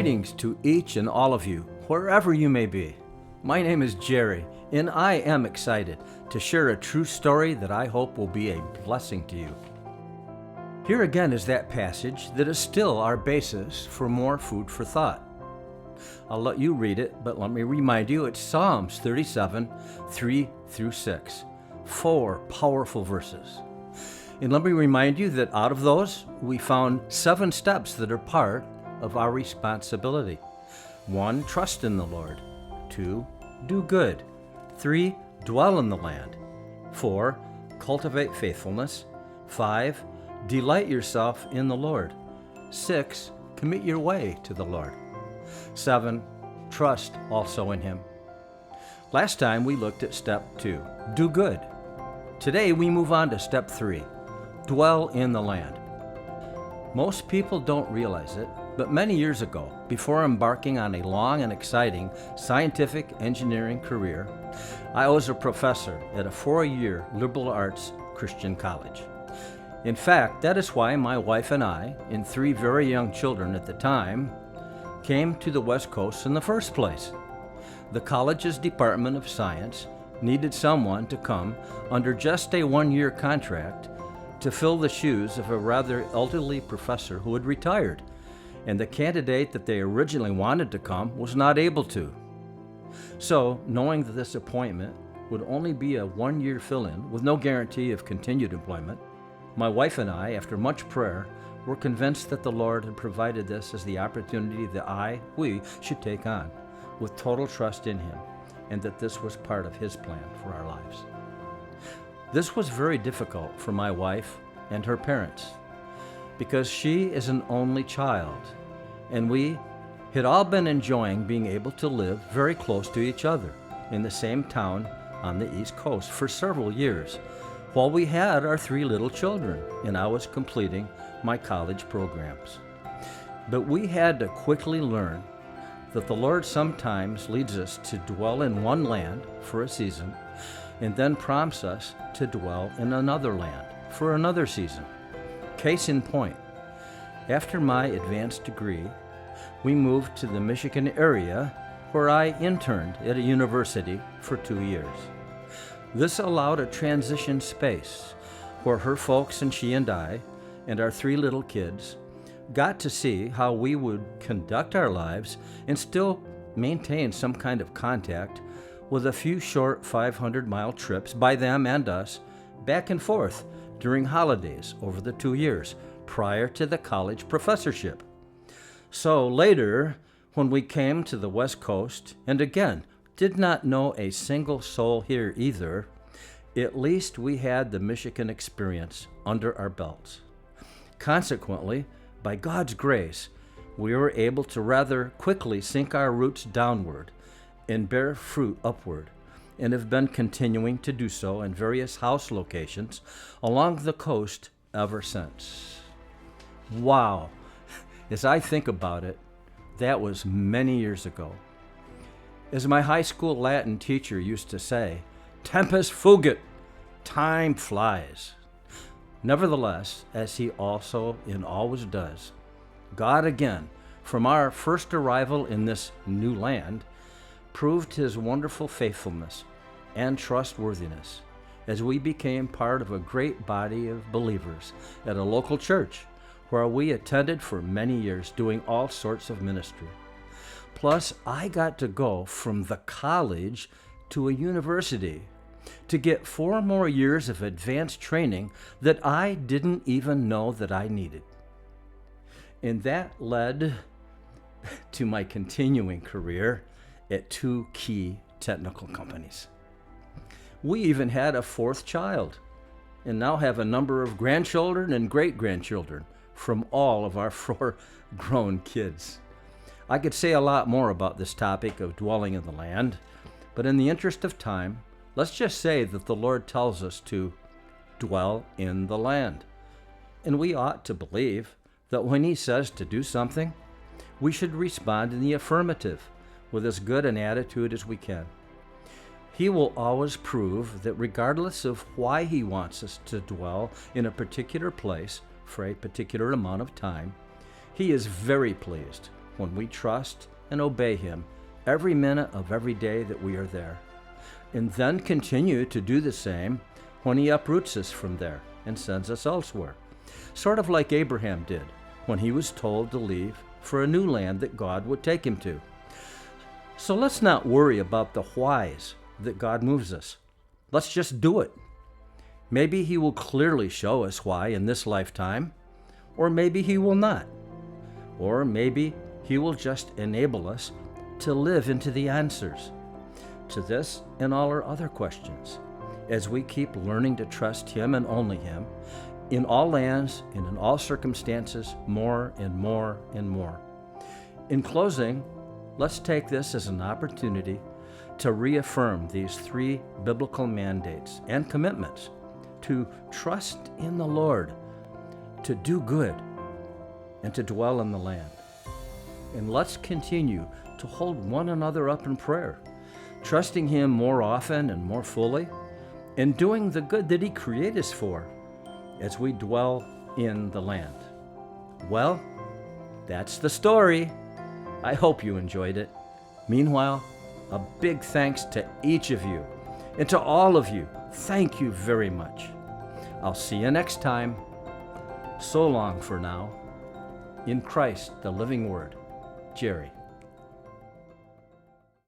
Greetings to each and all of you, wherever you may be. My name is Gerry, and I am excited to share a true story that I hope will be a blessing to you. Here again is that passage that is still our basis for more food for thought. I'll let you read it, but let me remind you it's Psalms 37, 3 through 6. 4 powerful verses. And let me remind you that out of those, we found 7 steps that are part of our responsibility. 1, trust in the Lord. 2, do good. 3, dwell in the land. 4, cultivate faithfulness. 5, delight yourself in the Lord. 6, commit your way to the Lord. 7, trust also in Him. Last time we looked at step 2, do good. Today we move on to step 3, dwell in the land. Most people don't realize it, but many years ago, before embarking on a long and exciting scientific engineering career, I was a professor at a 4-year liberal arts Christian college. In fact, that is why my wife and I, and 3 very young children at the time, came to the West Coast in the first place. The college's Department of Science needed someone to come under just a 1-year contract to fill the shoes of a rather elderly professor who had retired, and the candidate that they originally wanted to come was not able to. So, knowing that this appointment would only be a 1-year fill-in with no guarantee of continued employment, my wife and I, after much prayer, were convinced that the Lord had provided this as the opportunity that we should take on, with total trust in Him, and that this was part of His plan for our lives. This was very difficult for my wife and her parents, because she is an only child, and we had all been enjoying being able to live very close to each other in the same town on the East Coast for several years, while we had our 3 little children, and I was completing my college programs. But we had to quickly learn that the Lord sometimes leads us to dwell in one land for a season, and then prompts us to dwell in another land for another season. Case in point, after my advanced degree, we moved to the Michigan area where I interned at a university for 2 years. This allowed a transition space where her folks and she and I and our 3 little kids got to see how we would conduct our lives and still maintain some kind of contact with a few short 500-mile trips by them and us back and forth during holidays over the 2 years prior to the college professorship. So later, when we came to the West Coast, and again, did not know a single soul here either, at least we had the Michigan experience under our belts. Consequently, by God's grace, we were able to rather quickly sink our roots downward and bear fruit upward, and have been continuing to do so in various house locations along the coast ever since. Wow, as I think about it, that was many years ago. As my high school Latin teacher used to say, tempus fugit, time flies. Nevertheless, as He also and always does, God again, from our first arrival in this new land, proved His wonderful faithfulness and trustworthiness as we became part of a great body of believers at a local church where we attended for many years doing all sorts of ministry. Plus, I got to go from the college to a university to get 4 more years of advanced training that I didn't even know that I needed. And that led to my continuing career at 2 key technical companies. We even had a 4th child, and now have a number of grandchildren and great-grandchildren from all of our 4 grown kids. I could say a lot more about this topic of dwelling in the land, but in the interest of time, let's just say that the Lord tells us to dwell in the land. And we ought to believe that when He says to do something, we should respond in the affirmative with as good an attitude as we can. He will always prove that regardless of why He wants us to dwell in a particular place for a particular amount of time, He is very pleased when we trust and obey Him every minute of every day that we are there, and then continue to do the same when He uproots us from there and sends us elsewhere, sort of like Abraham did when he was told to leave for a new land that God would take him to. So let's not worry about the whys that God moves us. Let's just do it. Maybe He will clearly show us why in this lifetime, or maybe He will not. Or maybe He will just enable us to live into the answers to this and all our other questions as we keep learning to trust Him and only Him in all lands and in all circumstances more and more and more. In closing, let's take this as an opportunity to reaffirm these 3 biblical mandates and commitments to trust in the Lord, to do good, and to dwell in the land. And let's continue to hold one another up in prayer, trusting Him more often and more fully, and doing the good that He created us for as we dwell in the land. Well, that's the story. I hope you enjoyed it. Meanwhile, a big thanks to each of you, and to all of you, thank you very much. I'll see you next time. So long for now. In Christ, the living Word, Gerry.